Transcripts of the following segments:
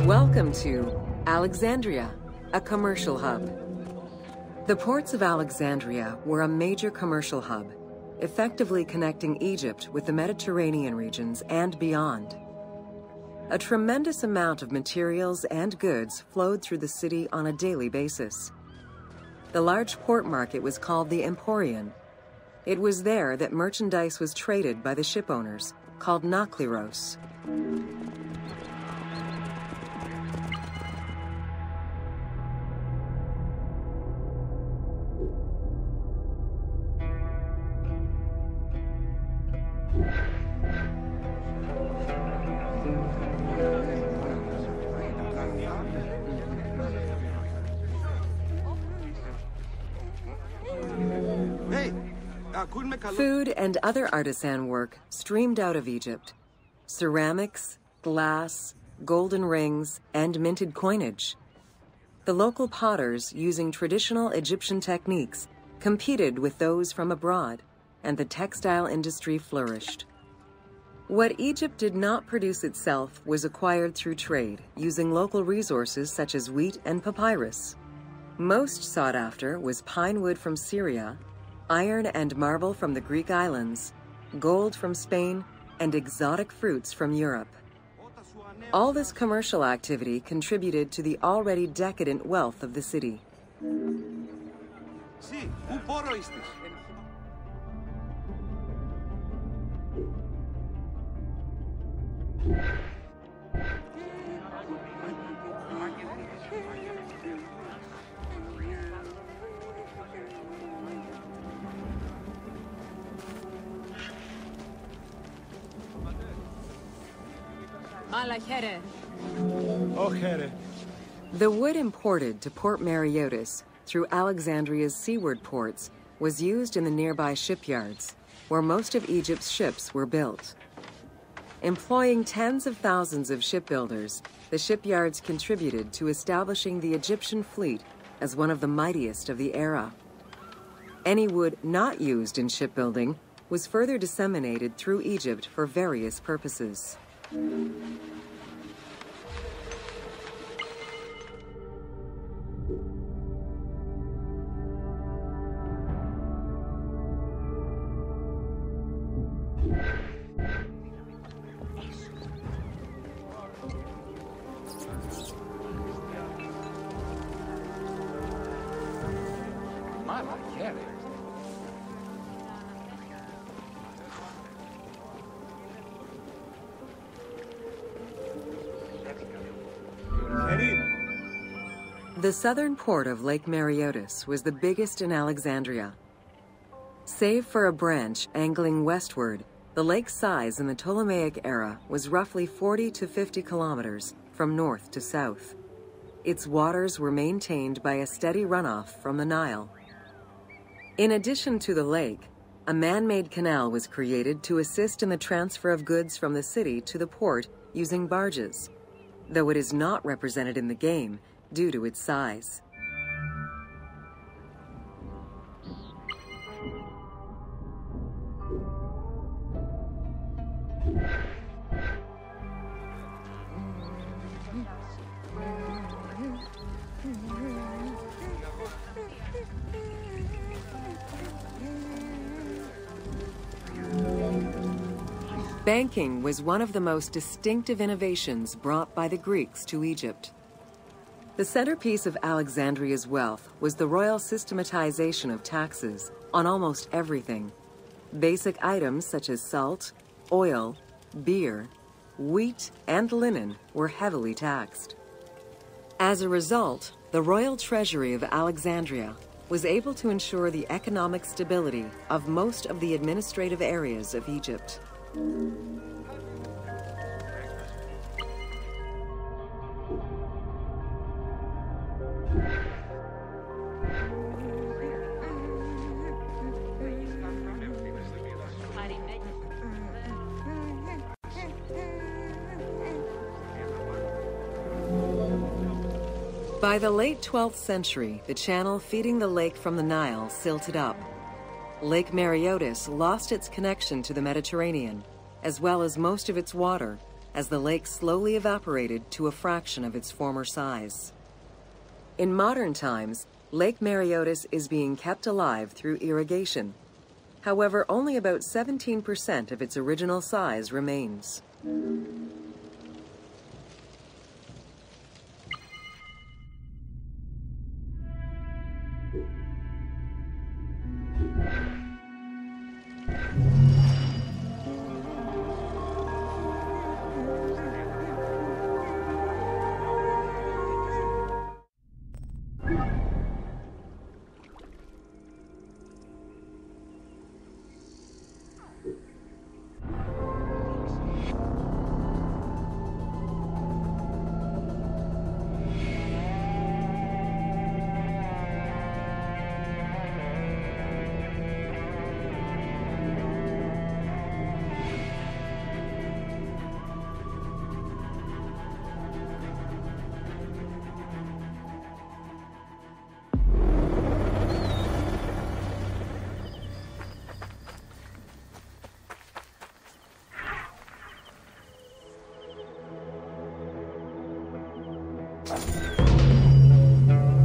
Welcome to Alexandria, a commercial hub. The ports of Alexandria were a major commercial hub, effectively connecting Egypt with the Mediterranean regions and beyond. A tremendous amount of materials and goods flowed through the city on a daily basis. The large port market was called the Emporion. It was there that merchandise was traded by the ship owners, called nakliros. Food and other artisan work streamed out of Egypt. Ceramics, glass, golden rings, and minted coinage. The local potters, using traditional Egyptian techniques, competed with those from abroad, and the textile industry flourished. What Egypt did not produce itself was acquired through trade, using local resources such as wheat and papyrus. Most sought after was pine wood from Syria, iron and marble from the Greek islands, gold from Spain, and exotic fruits from Europe. All this commercial activity contributed to the already decadent wealth of the city. The wood imported to Port Mareotis through Alexandria's seaward ports was used in the nearby shipyards, where most of Egypt's ships were built. Employing tens of thousands of shipbuilders, the shipyards contributed to establishing the Egyptian fleet as one of the mightiest of the era. Any wood not used in shipbuilding was further disseminated through Egypt for various purposes. The southern port of Lake Mareotis was the biggest in Alexandria. Save for a branch angling westward, the lake's size in the Ptolemaic era was roughly 40 to 50 kilometers from north to south. Its waters were maintained by a steady runoff from the Nile. In addition to the lake, a man-made canal was created to assist in the transfer of goods from the city to the port using barges, though it is not represented in the game due to its size. Banking was one of the most distinctive innovations brought by the Greeks to Egypt. The centerpiece of Alexandria's wealth was the royal systematization of taxes on almost everything. Basic items such as salt, oil, beer, wheat, and linen were heavily taxed. As a result, the royal treasury of Alexandria was able to ensure the economic stability of most of the administrative areas of Egypt. By the late 12th century, the channel feeding the lake from the Nile silted up. Lake Mareotis lost its connection to the Mediterranean, as well as most of its water, as the lake slowly evaporated to a fraction of its former size. In modern times, Lake Mareotis is being kept alive through irrigation. However, only about 17% of its original size remains.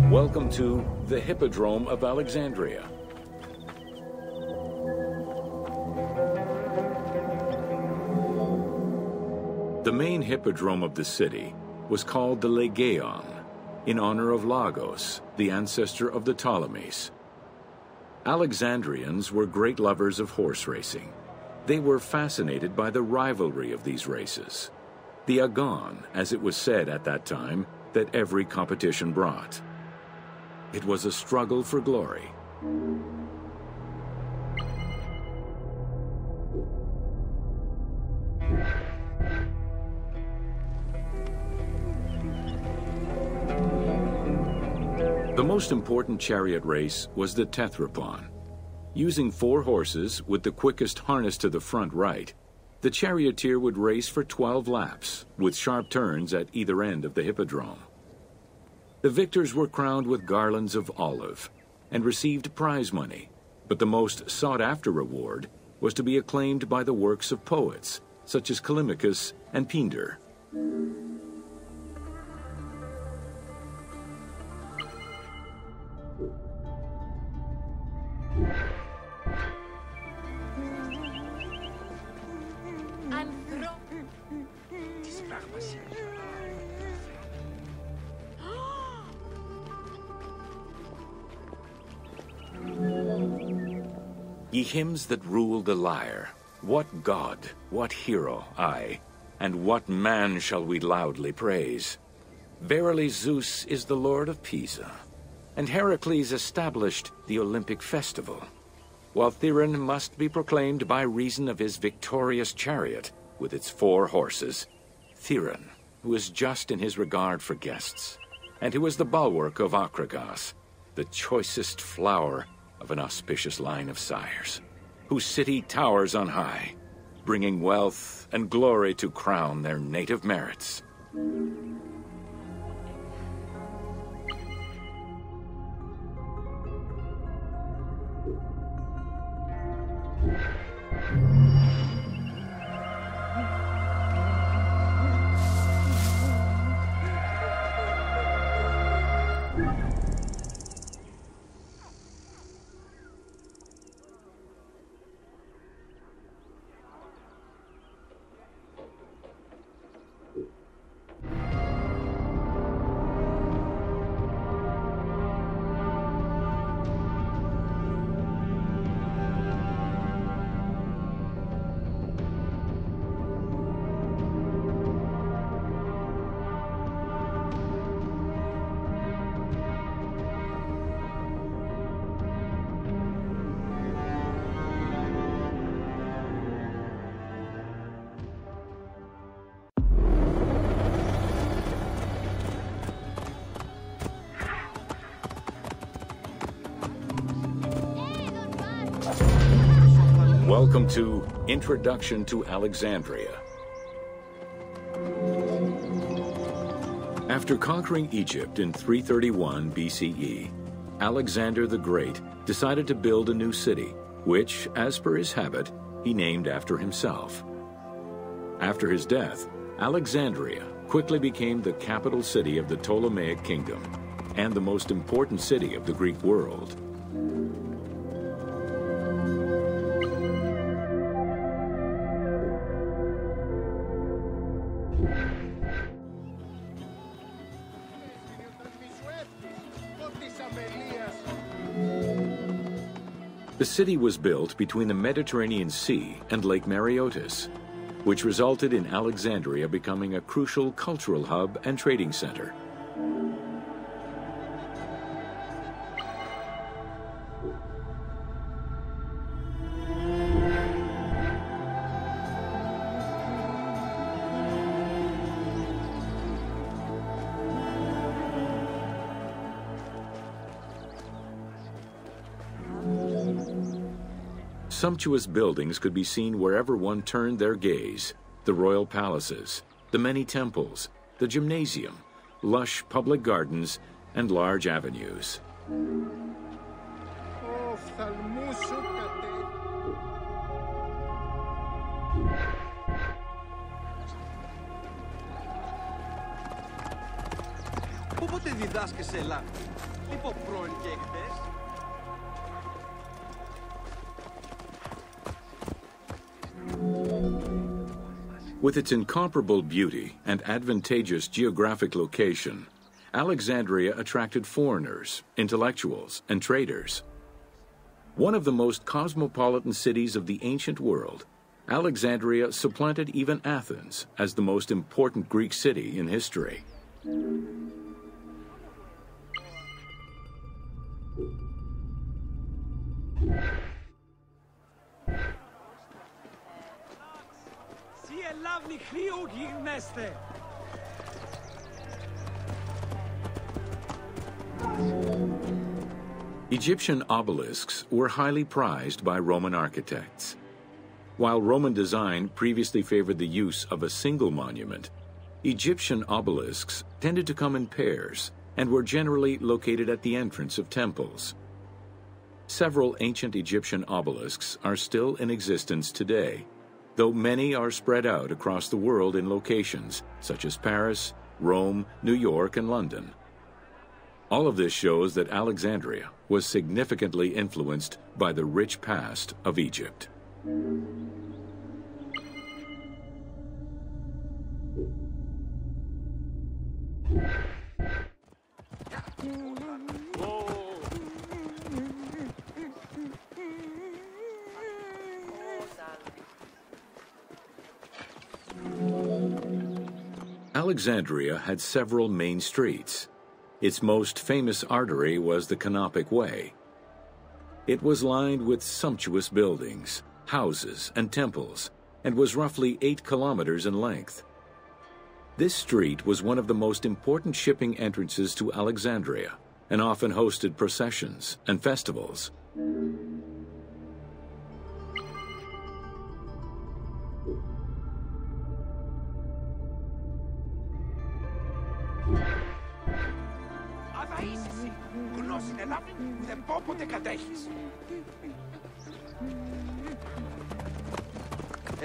Welcome to the Hippodrome of Alexandria. The main hippodrome of the city was called the Legeon, in honor of Lagos, the ancestor of the Ptolemies. Alexandrians were great lovers of horse racing. They were fascinated by the rivalry of these races, the agon, as it was said at that time, that every competition brought. It was a struggle for glory. The most important chariot race was the Tethrypon. Using 4 horses with the quickest harness to the front right, the charioteer would race for 12 laps, with sharp turns at either end of the hippodrome. The victors were crowned with garlands of olive and received prize money, but the most sought-after reward was to be acclaimed by the works of poets, such as Callimachus and Pindar. Ye hymns that rule the lyre, what god, what hero, aye, and what man shall we loudly praise? Verily Zeus is the lord of Pisa, and Heracles established the Olympic festival, while Theron must be proclaimed by reason of his victorious chariot with its 4 horses. Theron, who is just in his regard for guests, and who is the bulwark of Acragas, the choicest flower of an auspicious line of sires, whose city towers on high, bringing wealth and glory to crown their native merits. Welcome to Introduction to Alexandria. After conquering Egypt in 331 BCE, Alexander the Great decided to build a new city, which, as per his habit, he named after himself. After his death, Alexandria quickly became the capital city of the Ptolemaic kingdom and the most important city of the Greek world. The city was built between the Mediterranean Sea and Lake Mareotis, which resulted in Alexandria becoming a crucial cultural hub and trading center. Sumptuous buildings could be seen wherever one turned their gaze: the royal palaces, the many temples, the gymnasium, lush public gardens, and large avenues. Πότε διδάσκεσαι σε Ελλάδα? Λοιπόν, πρώην και χτες. With its incomparable beauty and advantageous geographic location, Alexandria attracted foreigners, intellectuals, and traders. One of the most cosmopolitan cities of the ancient world, Alexandria supplanted even Athens as the most important Greek city in history. Egyptian obelisks were highly prized by Roman architects. While Roman design previously favored the use of a single monument, Egyptian obelisks tended to come in pairs and were generally located at the entrance of temples. Several ancient Egyptian obelisks are still in existence today, though many are spread out across the world in locations such as Paris, Rome, New York, and London. All of this shows that Alexandria was significantly influenced by the rich past of Egypt. Alexandria had several main streets. Its most famous artery was the Canopic Way. It was lined with sumptuous buildings, houses, and temples, and was roughly 8 kilometers in length. This street was one of the most important shipping entrances to Alexandria, and often hosted processions and festivals.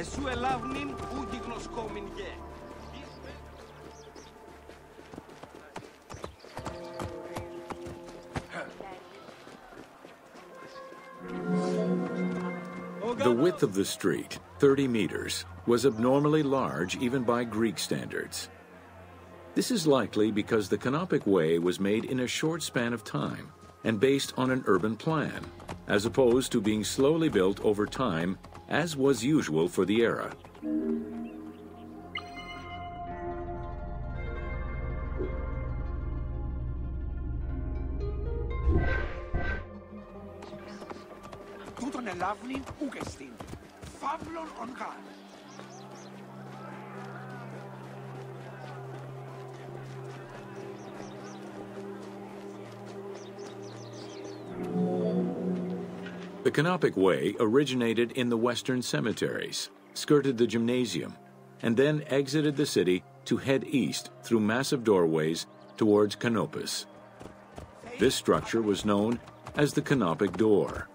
Εσού ελάβνην ούτι γλωσκόμην γε. The width of the street, 30 meters, was abnormally large even by Greek standards. This is likely because the Canopic Way was made in a short span of time and based on an urban plan, as opposed to being slowly built over time, as was usual for the era. Τούτον ελάβνην ούκεστην, φαύλον ον γάρ. The Canopic Way originated in the western cemeteries, skirted the gymnasium, and then exited the city to head east through massive doorways towards Canopus. This structure was known as the Canopic Door.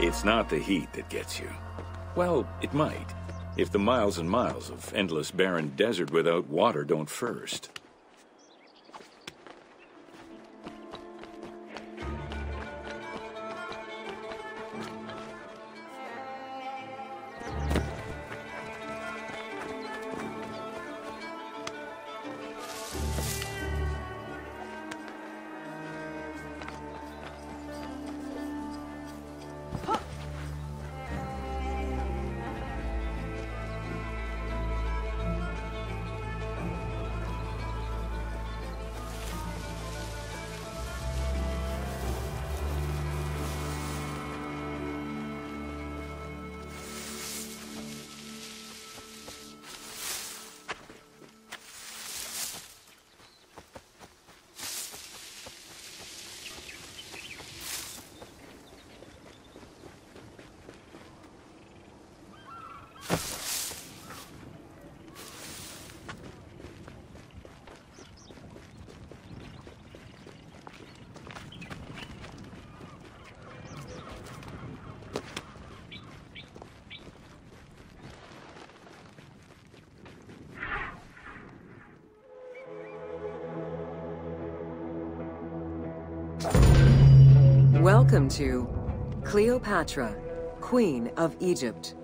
It's not the heat that gets you. Well, it might, if the miles and miles of endless barren desert without water don't first. Welcome to Cleopatra, Queen of Egypt.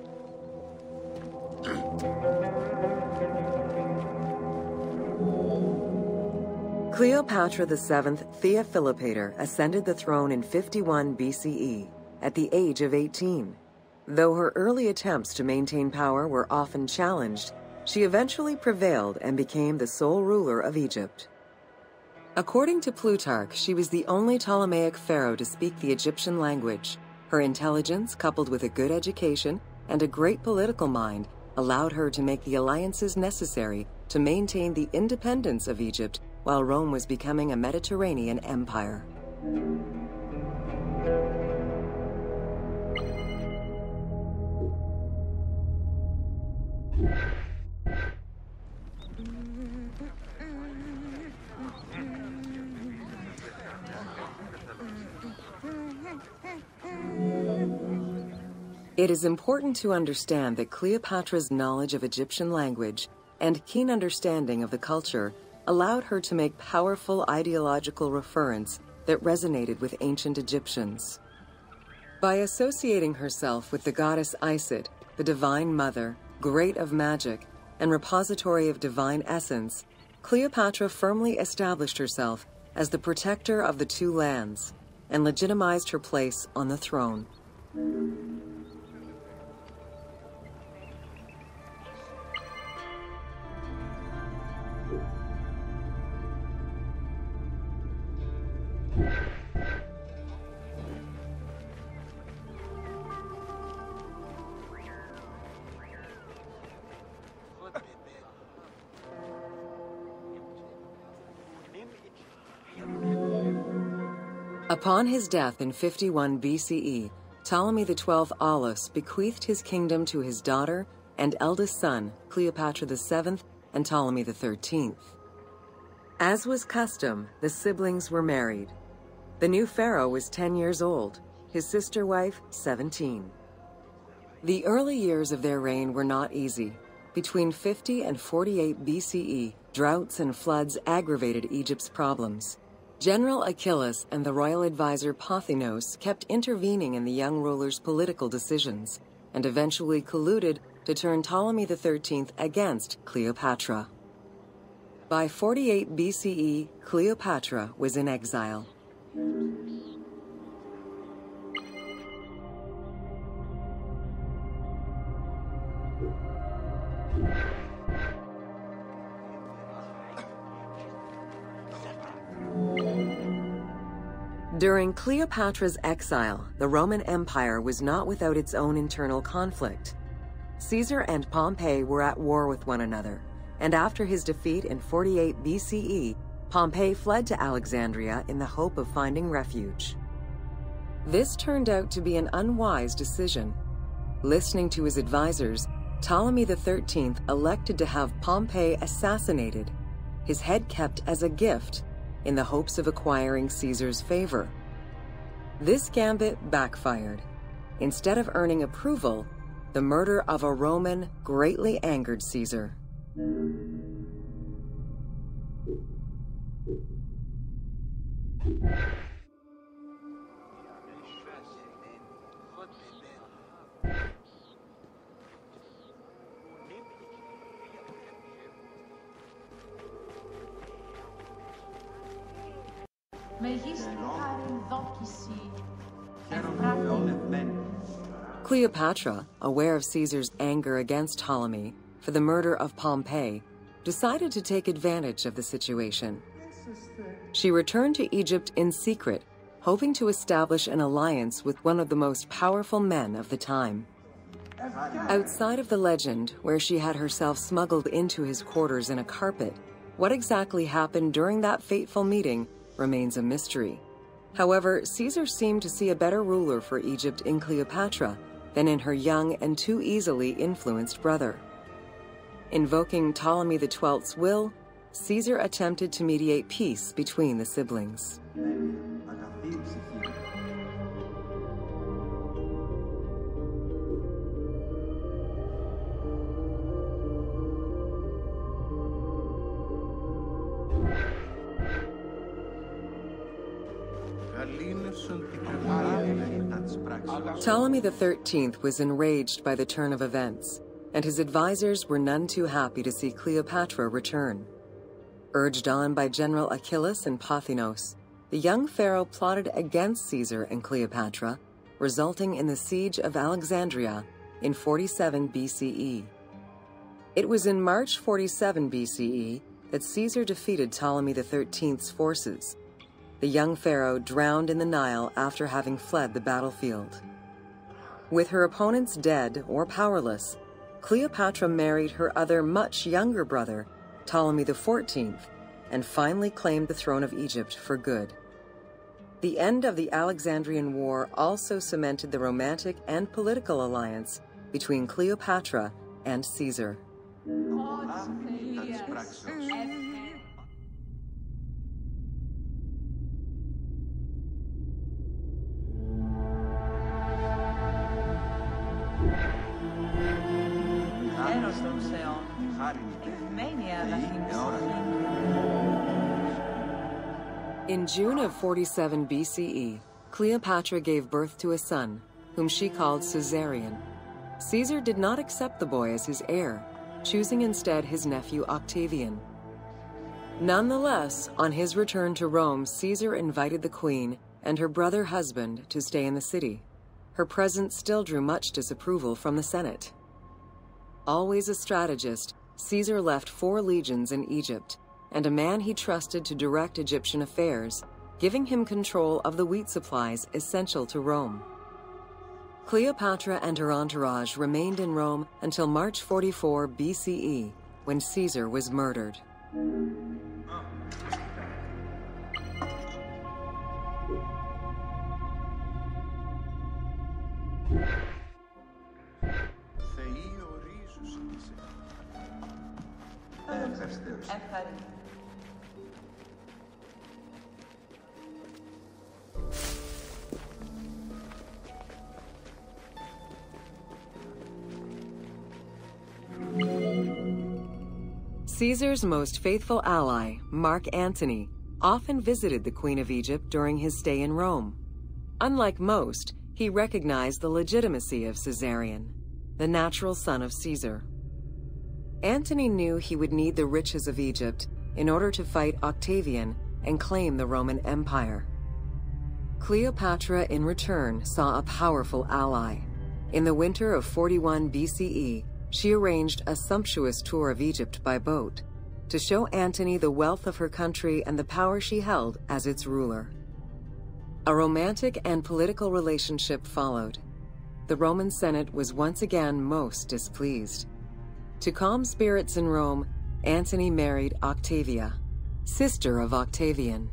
Cleopatra VII Theophilopator ascended the throne in 51 BCE at the age of 18. Though her early attempts to maintain power were often challenged, she eventually prevailed and became the sole ruler of Egypt. According to Plutarch, she was the only Ptolemaic pharaoh to speak the Egyptian language. Her intelligence, coupled with a good education and a great political mind, allowed her to make the alliances necessary to maintain the independence of Egypt while Rome was becoming a Mediterranean empire. It is important to understand that Cleopatra's knowledge of Egyptian language and keen understanding of the culture allowed her to make powerful ideological referents that resonated with ancient Egyptians. By associating herself with the goddess Isis, the divine mother, great of magic, and repository of divine essence, Cleopatra firmly established herself as the protector of the two lands and legitimized her place on the throne. Upon his death in 51 BCE, Ptolemy XII Aulus bequeathed his kingdom to his daughter and eldest son, Cleopatra VII and Ptolemy XIII. As was custom, the siblings were married. The new pharaoh was 10 years old, his sister wife 17. The early years of their reign were not easy. Between 50 and 48 BCE, droughts and floods aggravated Egypt's problems. General Achilles and the royal advisor Pothinos kept intervening in the young ruler's political decisions, and eventually colluded to turn Ptolemy XIII against Cleopatra. By 48 BCE, Cleopatra was in exile. During Cleopatra's exile, the Roman Empire was not without its own internal conflict. Caesar and Pompey were at war with one another, and after his defeat in 48 BCE, Pompey fled to Alexandria in the hope of finding refuge. This turned out to be an unwise decision. Listening to his advisors, Ptolemy XIII elected to have Pompey assassinated, his head kept as a gift, in the hopes of acquiring Caesar's favor. This gambit backfired. Instead of earning approval, the murder of a Roman greatly angered Caesar. Cleopatra, aware of Caesar's anger against Ptolemy for the murder of Pompey, decided to take advantage of the situation. She returned to Egypt in secret, hoping to establish an alliance with one of the most powerful men of the time. Outside of the legend, where she had herself smuggled into his quarters in a carpet, what exactly happened during that fateful meeting remains a mystery. However, Caesar seemed to see a better ruler for Egypt in Cleopatra than in her young and too easily influenced brother. Invoking Ptolemy XII's will, Caesar attempted to mediate peace between the siblings. Ptolemy XIII was enraged by the turn of events, and his advisors were none too happy to see Cleopatra return. Urged on by General Achillas and Pothinos, the young pharaoh plotted against Caesar and Cleopatra, resulting in the Siege of Alexandria in 47 BCE. It was in March 47 BCE that Caesar defeated Ptolemy XIII's forces. The young pharaoh drowned in the Nile after having fled the battlefield. With her opponents dead or powerless, Cleopatra married her other much younger brother, Ptolemy XIV, and finally claimed the throne of Egypt for good. The end of the Alexandrian War also cemented the romantic and political alliance between Cleopatra and Caesar. In June of 47 BCE, Cleopatra gave birth to a son, whom she called Caesarion. Caesar did not accept the boy as his heir, choosing instead his nephew Octavian. Nonetheless, on his return to Rome, Caesar invited the queen and her brother husband to stay in the city. Her presence still drew much disapproval from the Senate. Always a strategist, Caesar left 4 legions in Egypt, and a man he trusted to direct Egyptian affairs, giving him control of the wheat supplies essential to Rome. Cleopatra and her entourage remained in Rome until March 44 BCE, when Caesar was murdered. Caesar's most faithful ally, Mark Antony, often visited the Queen of Egypt during his stay in Rome. Unlike most, he recognized the legitimacy of Caesarion, the natural son of Caesar. Antony knew he would need the riches of Egypt in order to fight Octavian and claim the Roman Empire. Cleopatra, in return, saw a powerful ally. In the winter of 41 BCE, she arranged a sumptuous tour of Egypt by boat to show Antony the wealth of her country and the power she held as its ruler. A romantic and political relationship followed. The Roman Senate was once again most displeased. To calm spirits in Rome, Antony married Octavia, sister of Octavian.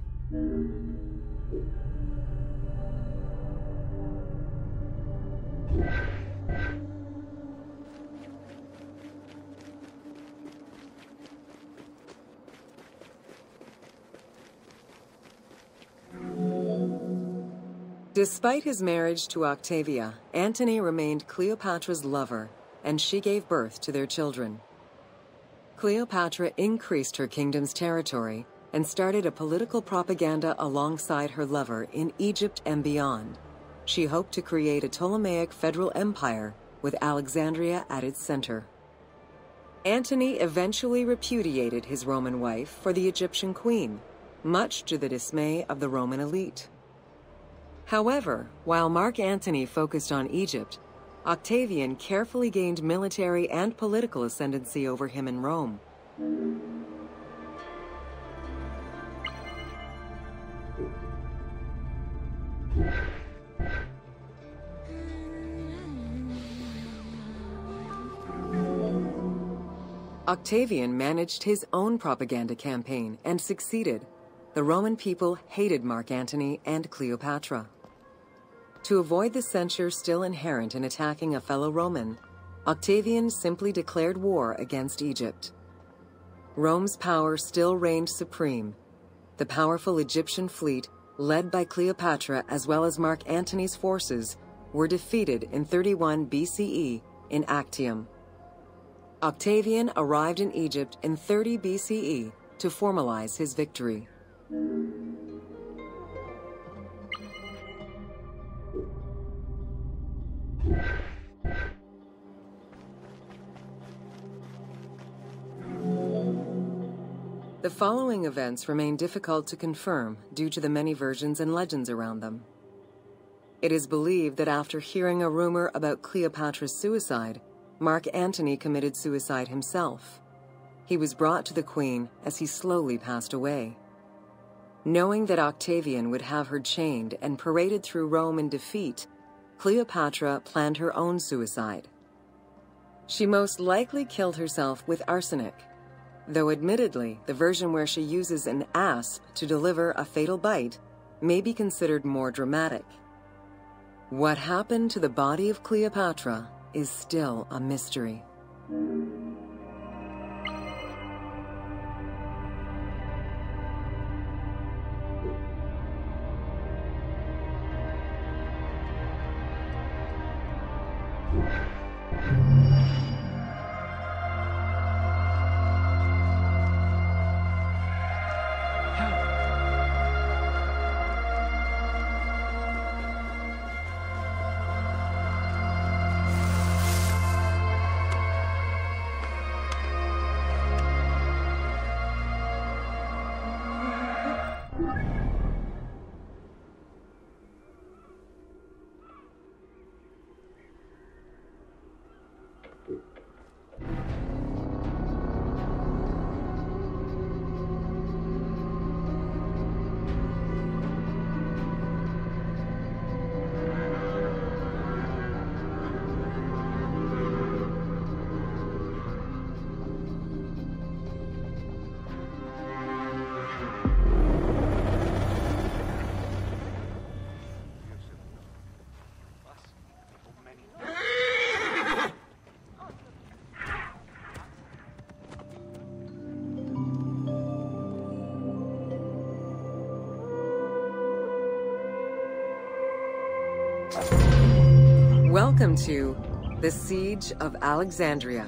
Despite his marriage to Octavia, Antony remained Cleopatra's lover, and she gave birth to their children. Cleopatra increased her kingdom's territory and started a political propaganda alongside her lover in Egypt and beyond. She hoped to create a Ptolemaic federal empire with Alexandria at its center. Antony eventually repudiated his Roman wife for the Egyptian queen, much to the dismay of the Roman elite. However, while Mark Antony focused on Egypt, Octavian carefully gained military and political ascendancy over him in Rome. Octavian managed his own propaganda campaign and succeeded. The Roman people hated Mark Antony and Cleopatra. To avoid the censure still inherent in attacking a fellow Roman, Octavian simply declared war against Egypt. Rome's power still reigned supreme. The powerful Egyptian fleet, led by Cleopatra as well as Mark Antony's forces, were defeated in 31 BCE in Actium. Octavian arrived in Egypt in 30 BCE to formalize his victory. The following events remain difficult to confirm due to the many versions and legends around them. It is believed that after hearing a rumor about Cleopatra's suicide, Mark Antony committed suicide himself. He was brought to the queen as he slowly passed away. Knowing that Octavian would have her chained and paraded through Rome in defeat, Cleopatra planned her own suicide. She most likely killed herself with arsenic, though admittedly the version where she uses an asp to deliver a fatal bite may be considered more dramatic. What happened to the body of Cleopatra is still a mystery. Welcome to the Siege of Alexandria.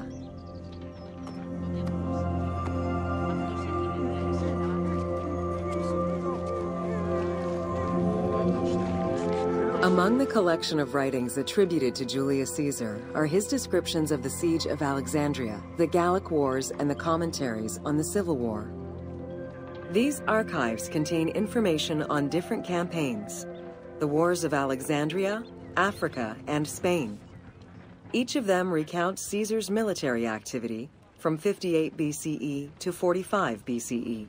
Among the collection of writings attributed to Julius Caesar are his descriptions of the Siege of Alexandria, the Gallic Wars, and the commentaries on the Civil War. These archives contain information on different campaigns, the Wars of Alexandria, Africa, and Spain. Each of them recounts Caesar's military activity from 58 BCE to 45 BCE.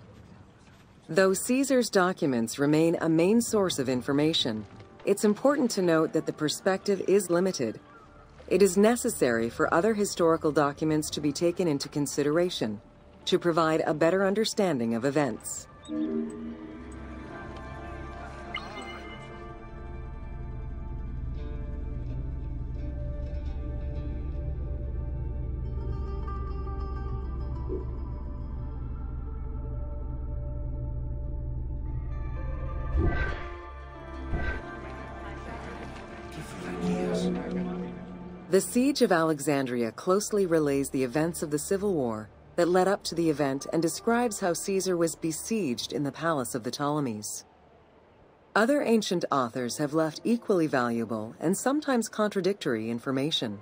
Though Caesar's documents remain a main source of information, it's important to note that the perspective is limited. It is necessary for other historical documents to be taken into consideration to provide a better understanding of events. The Siege of Alexandria closely relays the events of the civil war that led up to the event and describes how Caesar was besieged in the palace of the Ptolemies. Other ancient authors have left equally valuable and sometimes contradictory information.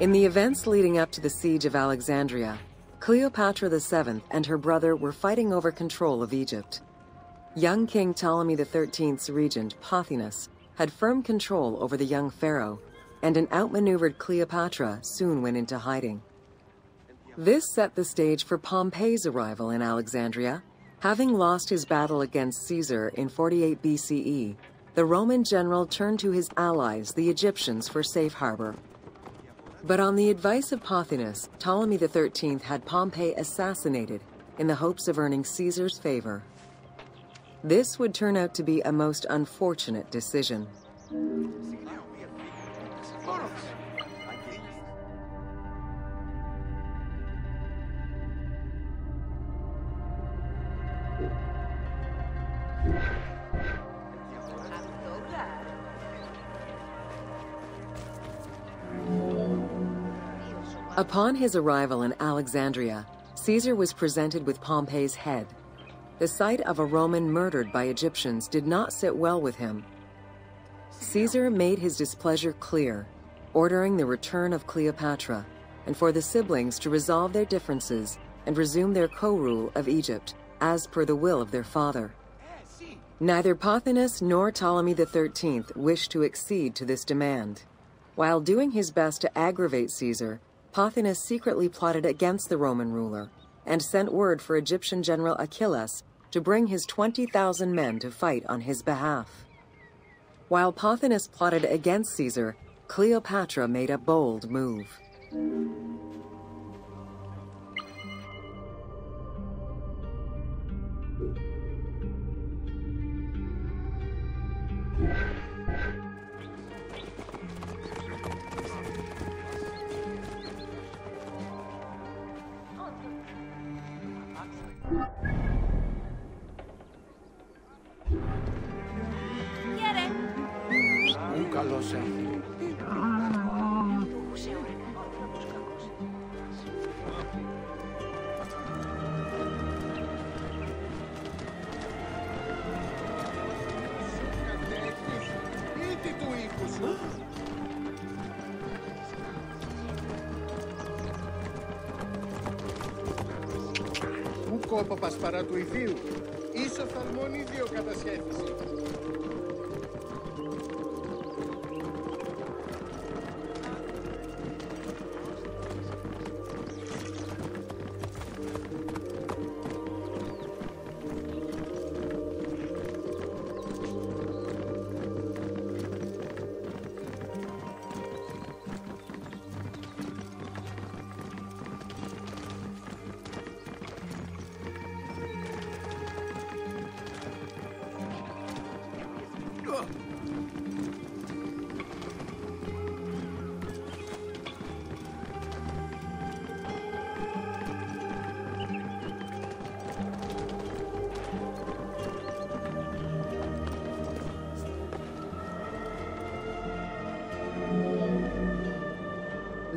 In the events leading up to the Siege of Alexandria, Cleopatra VII and her brother were fighting over control of Egypt. Young King Ptolemy XIII's regent, Pothinus, had firm control over the young pharaoh, and an outmaneuvered Cleopatra soon went into hiding. This set the stage for Pompey's arrival in Alexandria. Having lost his battle against Caesar in 48 BCE, the Roman general turned to his allies, the Egyptians, for safe harbor. But on the advice of Pothinus, Ptolemy XIII had Pompey assassinated in the hopes of earning Caesar's favor. This would turn out to be a most unfortunate decision. Upon his arrival in Alexandria, Caesar was presented with Pompey's head. The sight of a Roman murdered by Egyptians did not sit well with him. Caesar made his displeasure clear, ordering the return of Cleopatra, and for the siblings to resolve their differences and resume their co-rule of Egypt, as per the will of their father. Neither Pothinus nor Ptolemy XIII wished to accede to this demand. While doing his best to aggravate Caesar, Pothinus secretly plotted against the Roman ruler and sent word for Egyptian general Achillas to bring his 20,000 men to fight on his behalf. While Pothinus plotted against Caesar, Cleopatra made a bold move. Κόπο πασπαρά του ηθίου, ίσως θαλμόνι δύο κατασχέθηση.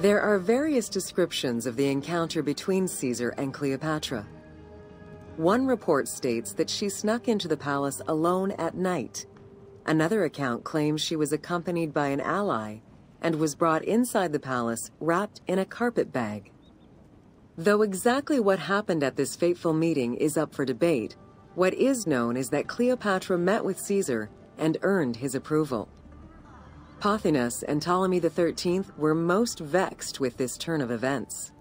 There are various descriptions of the encounter between Caesar and Cleopatra. One report states that she snuck into the palace alone at night. Another account claims she was accompanied by an ally, and was brought inside the palace wrapped in a carpet bag. Though exactly what happened at this fateful meeting is up for debate, what is known is that Cleopatra met with Caesar and earned his approval. Pothinus and Ptolemy XIII were most vexed with this turn of events.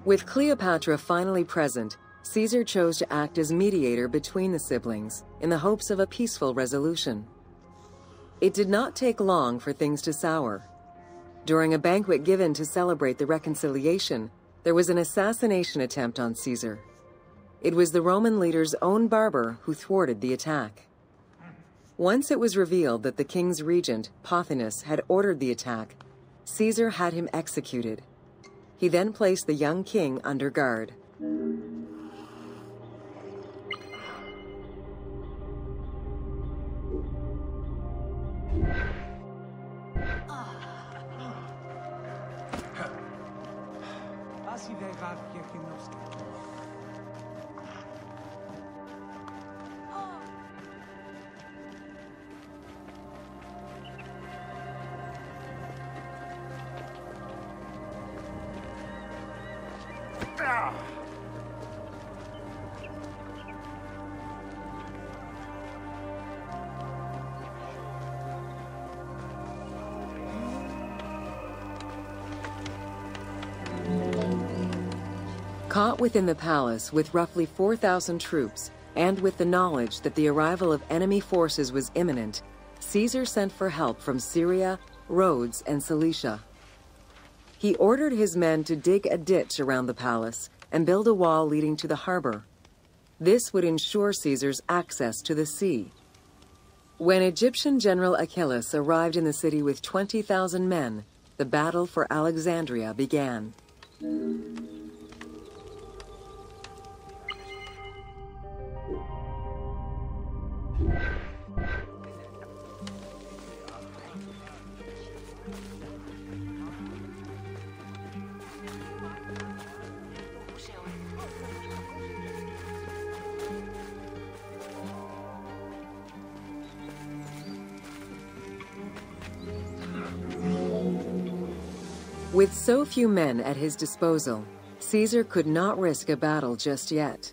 With Cleopatra finally present, Caesar chose to act as mediator between the siblings in the hopes of a peaceful resolution. It did not take long for things to sour. During a banquet given to celebrate the reconciliation, there was an assassination attempt on Caesar. It was the Roman leader's own barber who thwarted the attack. Once it was revealed that the king's regent, Pothinus, had ordered the attack, Caesar had him executed. He then placed the young king under guard. Caught within the palace with roughly 4,000 troops, and with the knowledge that the arrival of enemy forces was imminent, Caesar sent for help from Syria, Rhodes, and Cilicia. He ordered his men to dig a ditch around the palace and build a wall leading to the harbor. This would ensure Caesar's access to the sea. When Egyptian General Achilles arrived in the city with 20,000 men, the battle for Alexandria began. With so few men at his disposal, Caesar could not risk a battle just yet.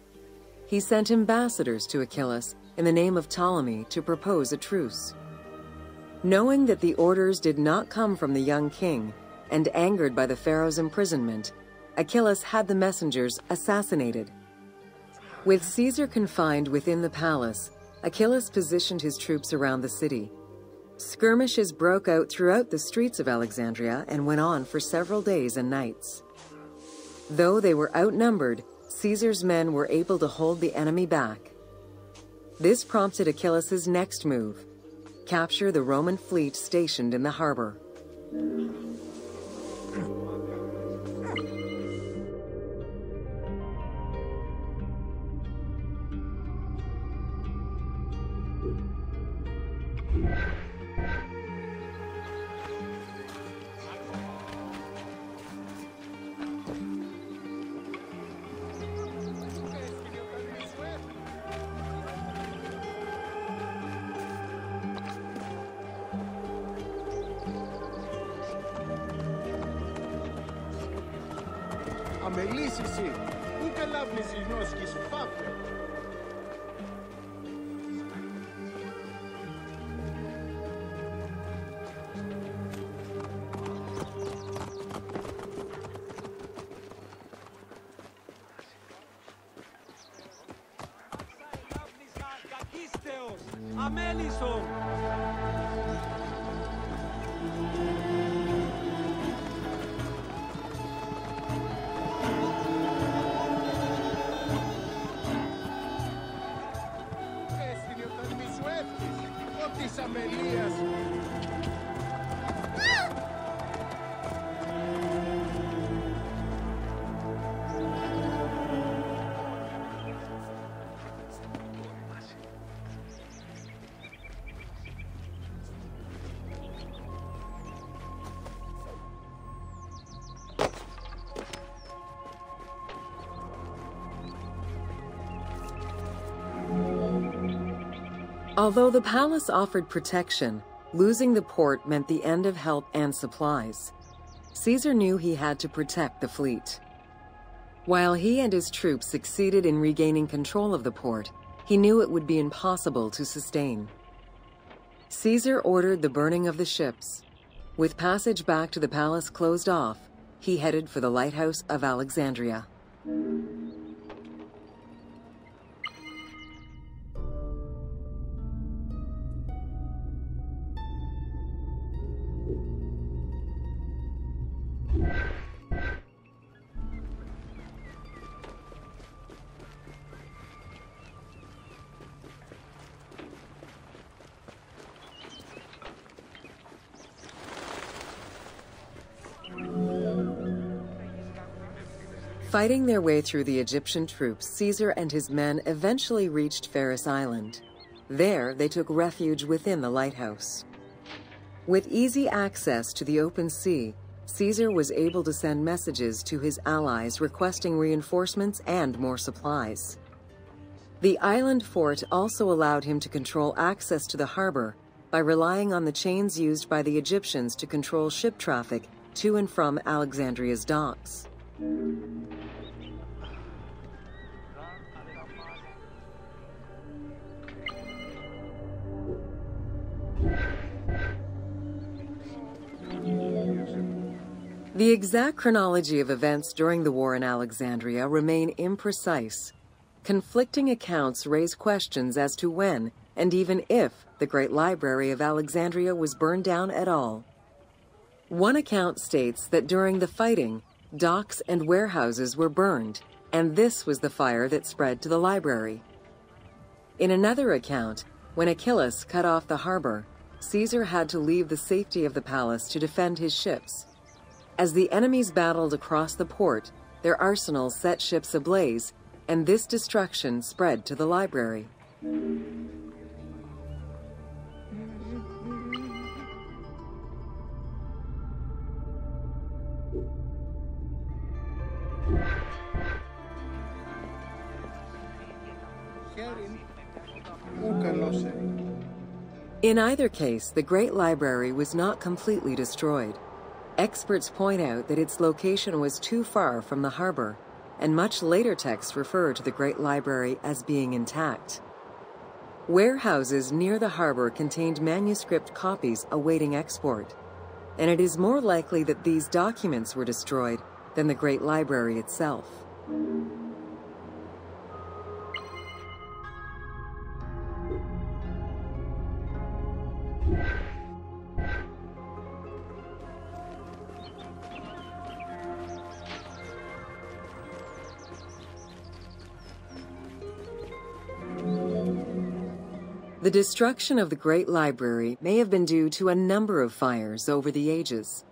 He sent ambassadors to Achilles in the name of Ptolemy to propose a truce. Knowing that the orders did not come from the young king, and angered by the pharaoh's imprisonment, Achilles had the messengers assassinated. With Caesar confined within the palace, Achilles positioned his troops around the city. Skirmishes broke out throughout the streets of Alexandria and went on for several days and nights. Though they were outnumbered, Caesar's men were able to hold the enemy back. This prompted Achilles' next move: capture the Roman fleet stationed in the harbor. Αμελής εσύ, πού καλά βλεζινός και σφάφε. Καθίστε Αμέλισσο! Έστειλε όταν μη σου εύχεσαι. Ό, της αμελίας. Although the palace offered protection, losing the port meant the end of help and supplies. Caesar knew he had to protect the fleet. While he and his troops succeeded in regaining control of the port, he knew it would be impossible to sustain. Caesar ordered the burning of the ships. With passage back to the palace closed off, he headed for the lighthouse of Alexandria. Fighting their way through the Egyptian troops, Caesar and his men eventually reached Pharos Island. There, they took refuge within the lighthouse. With easy access to the open sea, Caesar was able to send messages to his allies requesting reinforcements and more supplies. The island fort also allowed him to control access to the harbor by relying on the chains used by the Egyptians to control ship traffic to and from Alexandria's docks. The exact chronology of events during the war in Alexandria remain imprecise. Conflicting accounts raise questions as to when, and even if, the Great Library of Alexandria was burned down at all. One account states that during the fighting, docks and warehouses were burned, and this was the fire that spread to the library. In another account, when Achilles cut off the harbor, Caesar had to leave the safety of the palace to defend his ships. As the enemies battled across the port, their arsenals set ships ablaze, and this destruction spread to the library. In either case, the Great Library was not completely destroyed. Experts point out that its location was too far from the harbor, and much later texts refer to the Great Library as being intact. Warehouses near the harbor contained manuscript copies awaiting export, and it is more likely that these documents were destroyed than the Great Library itself. The destruction of the Great Library may have been due to a number of fires over the ages.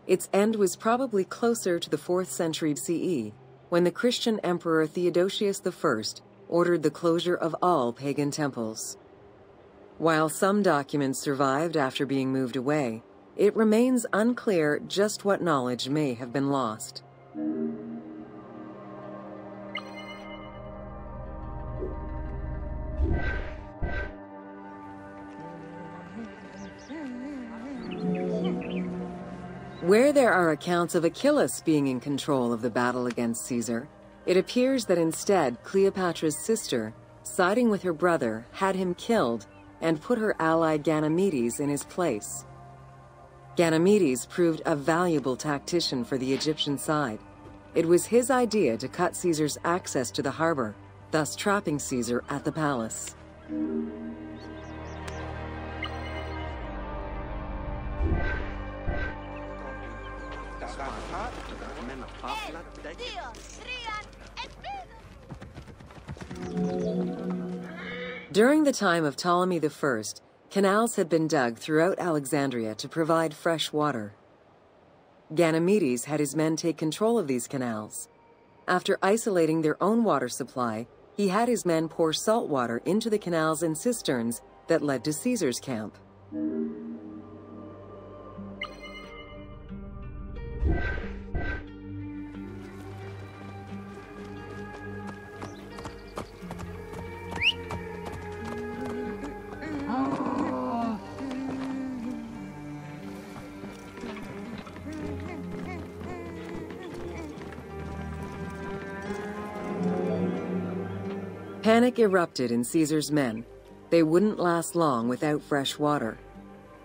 Its end was probably closer to the 4th century CE, when the Christian Emperor Theodosius I ordered the closure of all pagan temples. While some documents survived after being moved away, it remains unclear just what knowledge may have been lost. Where there are accounts of Achilles being in control of the battle against Caesar, it appears that instead Cleopatra's sister, siding with her brother, had him killed and put her ally Ganymedes in his place. Ganymedes proved a valuable tactician for the Egyptian side. It was his idea to cut Caesar's access to the harbor, thus trapping Caesar at the palace. During the time of Ptolemy I, canals had been dug throughout Alexandria to provide fresh water. Ganymedes had his men take control of these canals. After isolating their own water supply, he had his men pour salt water into the canals and cisterns that led to Caesar's camp. Panic erupted in Caesar's men. They wouldn't last long without fresh water.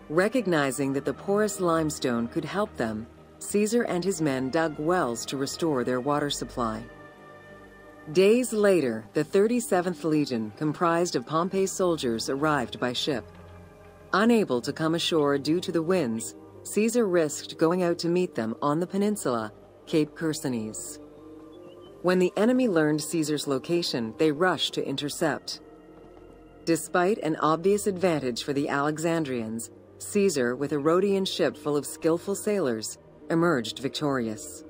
Recognizing that the porous limestone could help them, Caesar and his men dug wells to restore their water supply. Days later, the 37th Legion, comprised of Pompey's soldiers, arrived by ship. Unable to come ashore due to the winds, Caesar risked going out to meet them on the peninsula, Cape Chersonese. When the enemy learned Caesar's location, they rushed to intercept. Despite an obvious advantage for the Alexandrians, Caesar, with a Rhodian ship full of skillful sailors, emerged victorious.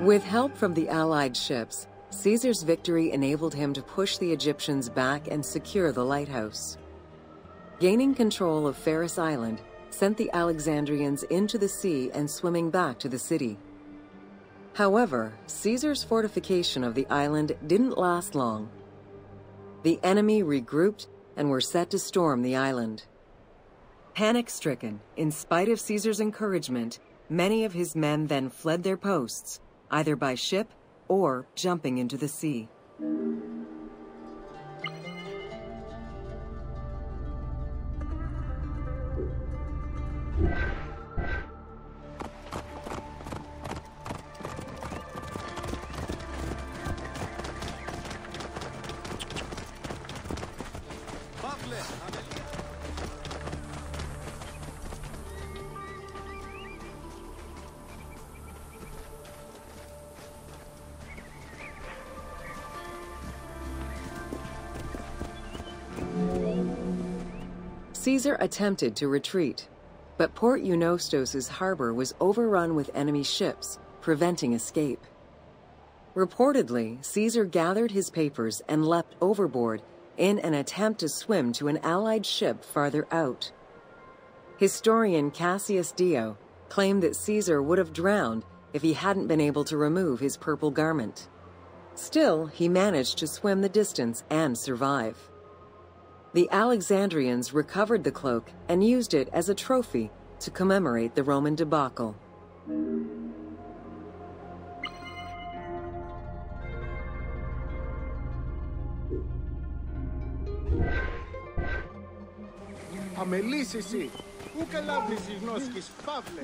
With help from the Allied ships, Caesar's victory enabled him to push the Egyptians back and secure the lighthouse. Gaining control of Pharos Island sent the Alexandrians into the sea and swimming back to the city. However, Caesar's fortification of the island didn't last long. The enemy regrouped and were set to storm the island. Panic-stricken, in spite of Caesar's encouragement, many of his men then fled their posts, either by ship or jumping into the sea. Caesar attempted to retreat, but Port Eunostos' harbor was overrun with enemy ships, preventing escape. Reportedly, Caesar gathered his papers and leapt overboard in an attempt to swim to an Allied ship farther out. Historian Cassius Dio claimed that Caesar would have drowned if he hadn't been able to remove his purple garment. Still, he managed to swim the distance and survive. The Alexandrians recovered the cloak and used it as a trophy to commemorate the Roman debacle. Αμελής εσύ, πού καλά βρίζεις νόσκης, Παύλε.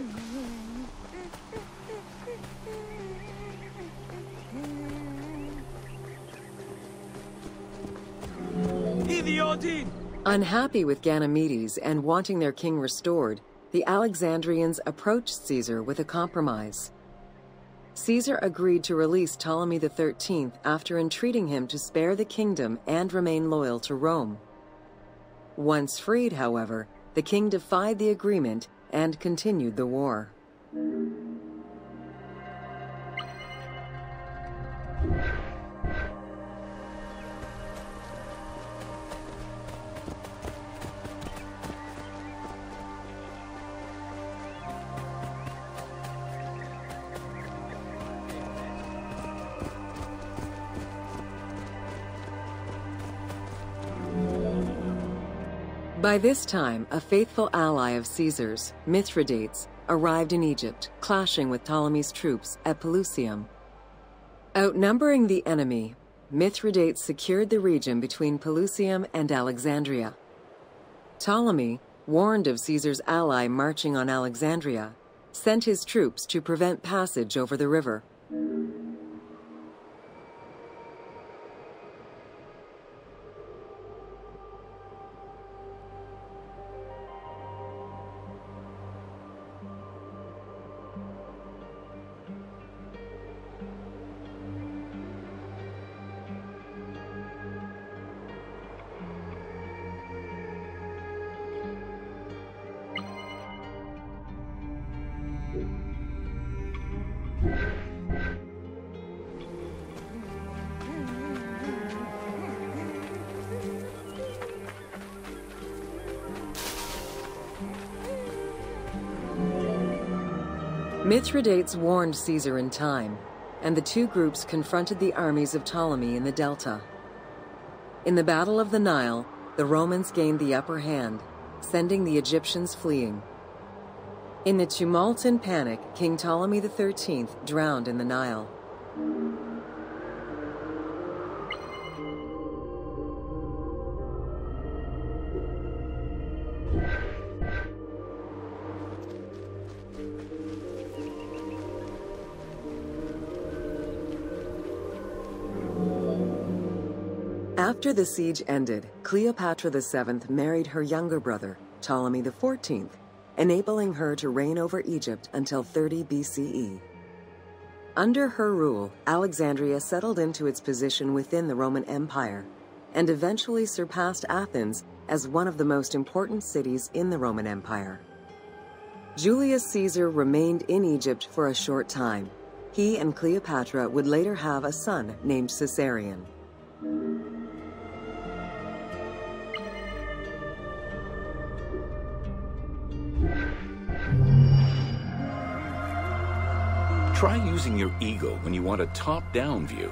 Unhappy with Ganymedes and wanting their king restored, the Alexandrians approached Caesar with a compromise. Caesar agreed to release Ptolemy XIII after entreating him to spare the kingdom and remain loyal to Rome. Once freed, however, the king defied the agreement and continued the war. By this time, a faithful ally of Caesar's, Mithridates, arrived in Egypt, clashing with Ptolemy's troops at Pelusium. Outnumbering the enemy, Mithridates secured the region between Pelusium and Alexandria. Ptolemy, warned of Caesar's ally marching on Alexandria, sent his troops to prevent passage over the river. Mithridates warned Caesar in time, and the two groups confronted the armies of Ptolemy in the Delta. In the Battle of the Nile, the Romans gained the upper hand, sending the Egyptians fleeing. In the tumult and panic, King Ptolemy XIII drowned in the Nile. After the siege ended, Cleopatra VII married her younger brother, Ptolemy XIV, enabling her to reign over Egypt until 30 BCE. Under her rule, Alexandria settled into its position within the Roman Empire and eventually surpassed Athens as one of the most important cities in the Roman Empire. Julius Caesar remained in Egypt for a short time. He and Cleopatra would later have a son named Caesarion. Try using your eagle when you want a top-down view.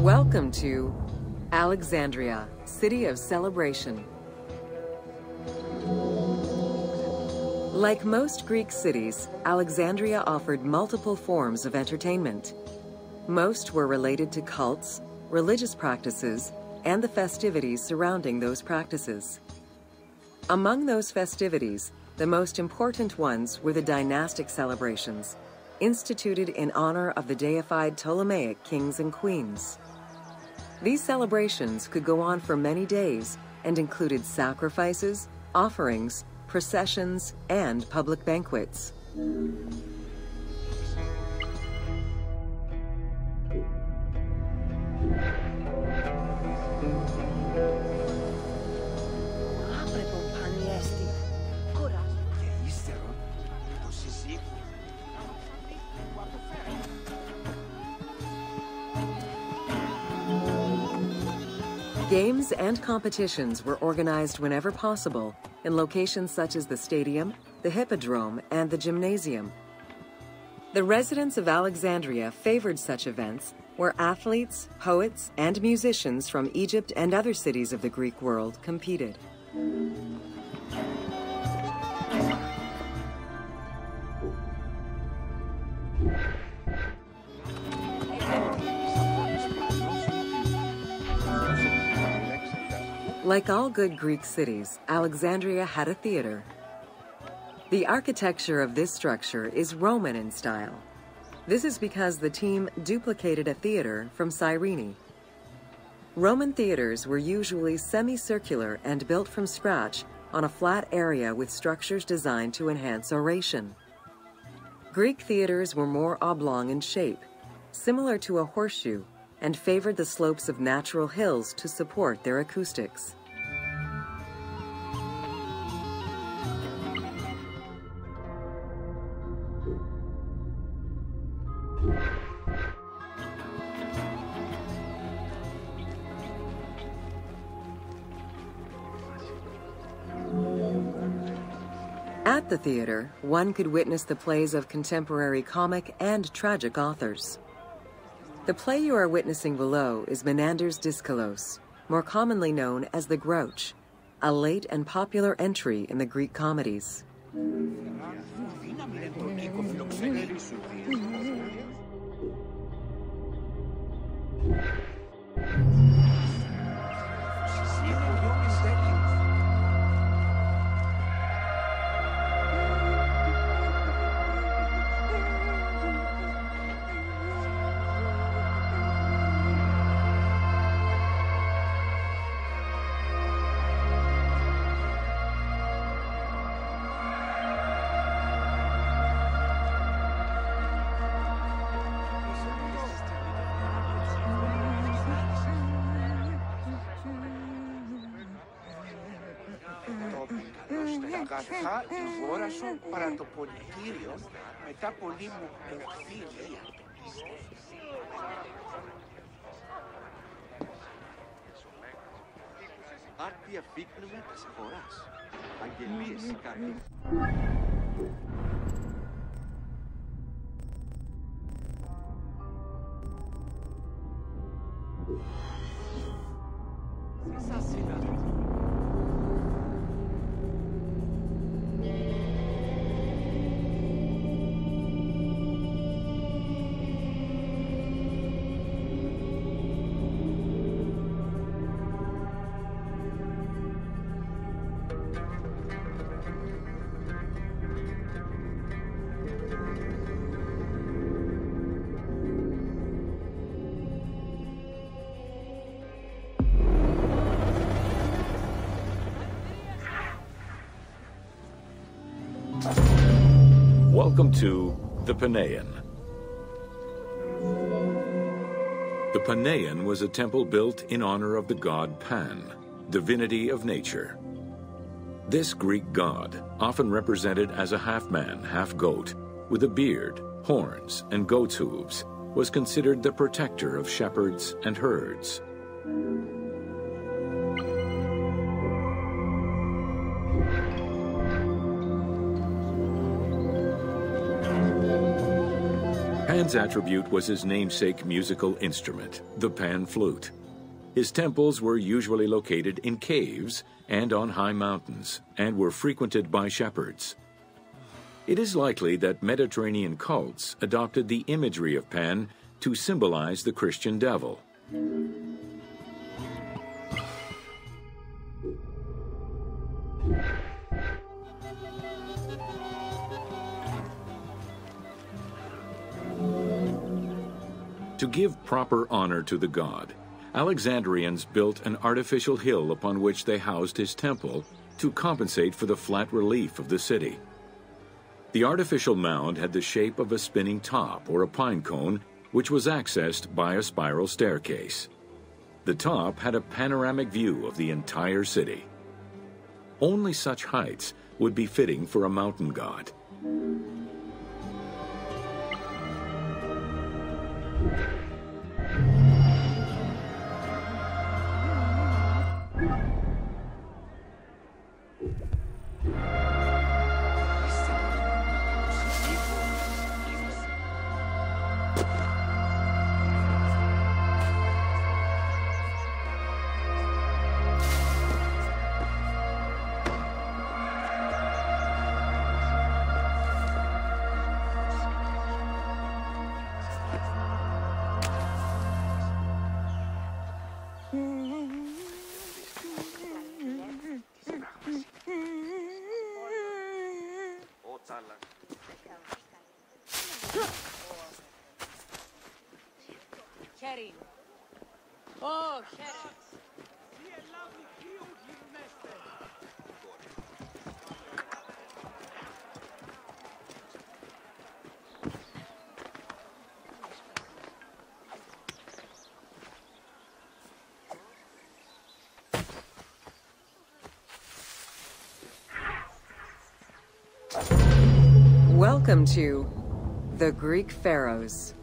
Welcome to Alexandria, City of Celebration. Like most Greek cities, Alexandria offered multiple forms of entertainment. Most were related to cults, religious practices, and the festivities surrounding those practices. Among those festivities, the most important ones were the dynastic celebrations, instituted in honor of the deified Ptolemaic kings and queens. These celebrations could go on for many days and included sacrifices, offerings, processions, and public banquets. Games and competitions were organized whenever possible in locations such as the stadium, the Hippodrome, and the gymnasium. The residents of Alexandria favored such events where athletes, poets, and musicians from Egypt and other cities of the Greek world competed. Like all good Greek cities, Alexandria had a theater. The architecture of this structure is Roman in style. This is because the team duplicated a theater from Cyrene. Roman theaters were usually semicircular and built from scratch on a flat area with structures designed to enhance oration. Greek theaters were more oblong in shape, similar to a horseshoe, and favored the slopes of natural hills to support their acoustics. At the theater, one could witness the plays of contemporary comic and tragic authors. The play you are witnessing below is Menander's Dyskolos, more commonly known as the Grouch, a late and popular entry in the Greek comedies. Αγαθά υγόρασον παρά το πολυτήριον μετά πολύ μου ευθύλια. Άρτια φύκνουμε της αγοράς. Αγγελίες κάτι. Welcome to the Paneion. The Paneion was a temple built in honor of the god Pan, divinity of nature. This Greek god, often represented as a half-man, half-goat, with a beard, horns, and goat's hooves, was considered the protector of shepherds and herds. Pan's attribute was his namesake musical instrument, the pan flute. His temples were usually located in caves and on high mountains, and were frequented by shepherds. It is likely that Mediterranean cults adopted the imagery of Pan to symbolize the Christian devil. To give proper honor to the god, Alexandrians built an artificial hill upon which they housed his temple to compensate for the flat relief of the city. The artificial mound had the shape of a spinning top or a pine cone, which was accessed by a spiral staircase. The top had a panoramic view of the entire city. Only such heights would be fitting for a mountain god. Sherin. Oh, Sherin. Welcome to the Greek Pharaohs.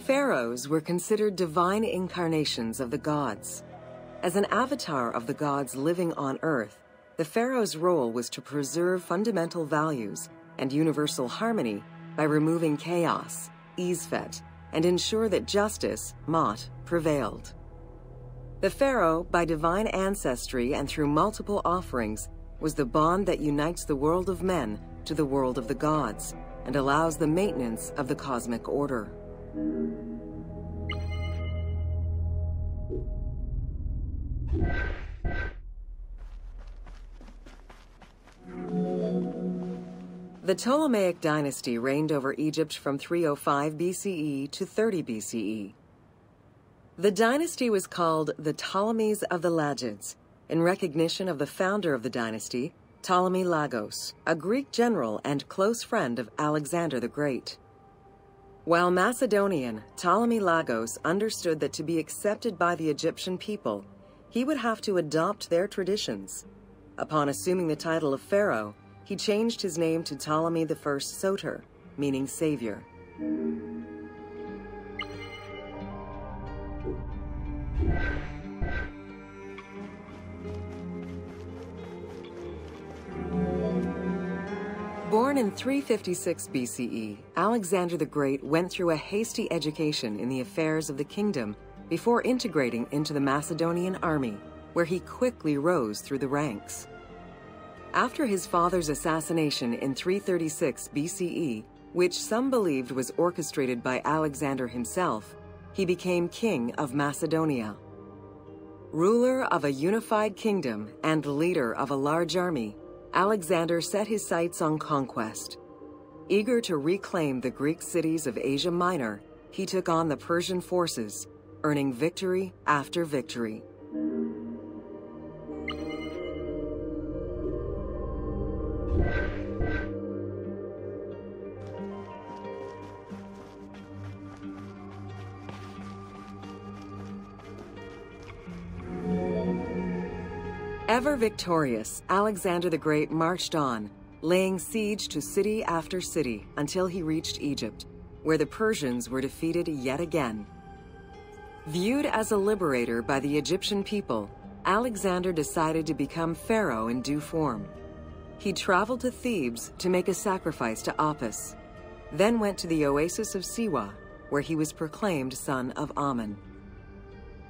Pharaohs were considered divine incarnations of the gods. As an avatar of the gods living on Earth, the pharaoh's role was to preserve fundamental values and universal harmony by removing chaos, Isfet, and ensure that justice, Mot, prevailed. The pharaoh, by divine ancestry and through multiple offerings, was the bond that unites the world of men to the world of the gods and allows the maintenance of the cosmic order. The Ptolemaic dynasty reigned over Egypt from 305 BCE to 30 BCE. The dynasty was called the Ptolemies of the Lagids, in recognition of the founder of the dynasty, Ptolemy Lagos, a Greek general and close friend of Alexander the Great. While Macedonian, Ptolemy Lagos understood that to be accepted by the Egyptian people, he would have to adopt their traditions. Upon assuming the title of pharaoh, he changed his name to Ptolemy I Soter, meaning savior. Born in 356 BCE, Alexander the Great went through a hasty education in the affairs of the kingdom before integrating into the Macedonian army, where he quickly rose through the ranks. After his father's assassination in 336 BCE, which some believed was orchestrated by Alexander himself, he became king of Macedonia. Ruler of a unified kingdom and leader of a large army, Alexander set his sights on conquest. Eager to reclaim the Greek cities of Asia Minor, he took on the Persian forces, earning victory after victory. Ever victorious, Alexander the Great marched on, laying siege to city after city until he reached Egypt, where the Persians were defeated yet again. Viewed as a liberator by the Egyptian people, Alexander decided to become pharaoh in due form. He traveled to Thebes to make a sacrifice to Apis, then went to the oasis of Siwa, where he was proclaimed son of Amun.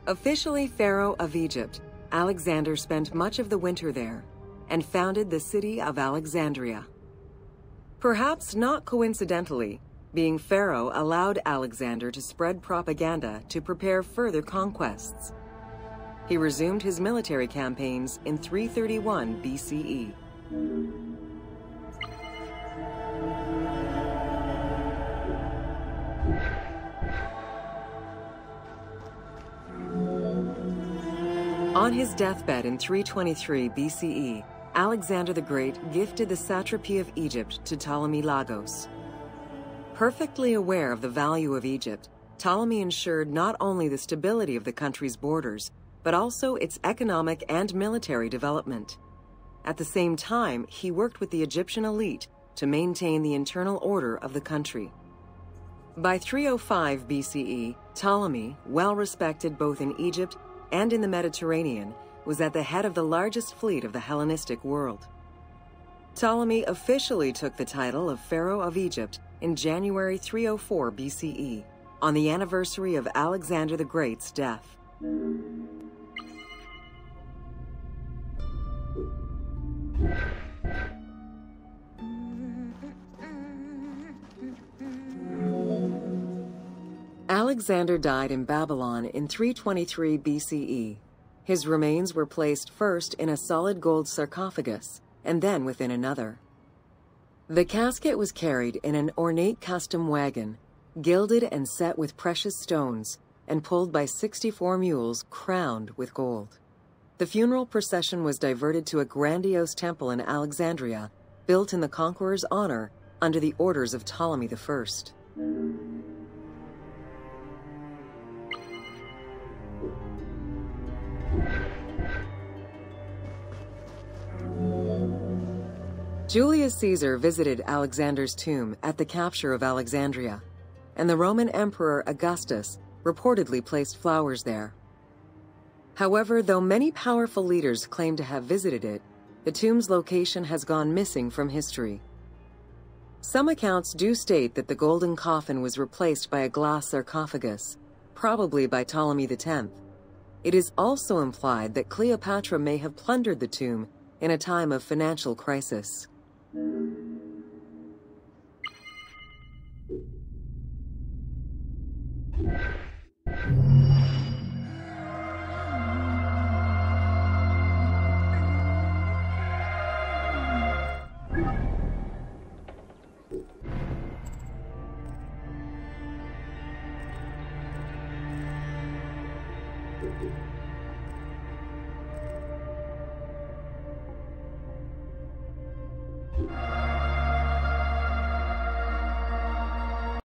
Officially pharaoh of Egypt, Alexander spent much of the winter there and founded the city of Alexandria. Perhaps not coincidentally, being pharaoh allowed Alexander to spread propaganda to prepare further conquests. He resumed his military campaigns in 331 BCE. On his deathbed in 323 BCE, Alexander the Great gifted the satrapy of Egypt to Ptolemy Lagos. Perfectly aware of the value of Egypt, Ptolemy ensured not only the stability of the country's borders, but also its economic and military development. At the same time, he worked with the Egyptian elite to maintain the internal order of the country. By 305 BCE, Ptolemy, well respected both in Egypt and in the Mediterranean, was at the head of the largest fleet of the Hellenistic world. Ptolemy officially took the title of Pharaoh of Egypt in January 304 BCE, on the anniversary of Alexander the Great's death. Alexander died in Babylon in 323 BCE. His remains were placed first in a solid gold sarcophagus, and then within another. The casket was carried in an ornate custom wagon, gilded and set with precious stones, and pulled by 64 mules crowned with gold. The funeral procession was diverted to a grandiose temple in Alexandria, built in the conqueror's honor under the orders of Ptolemy I. Julius Caesar visited Alexander's tomb at the capture of Alexandria, and the Roman Emperor Augustus reportedly placed flowers there. However, though many powerful leaders claim to have visited it, the tomb's location has gone missing from history. Some accounts do state that the golden coffin was replaced by a glass sarcophagus, probably by Ptolemy X. It is also implied that Cleopatra may have plundered the tomb in a time of financial crisis.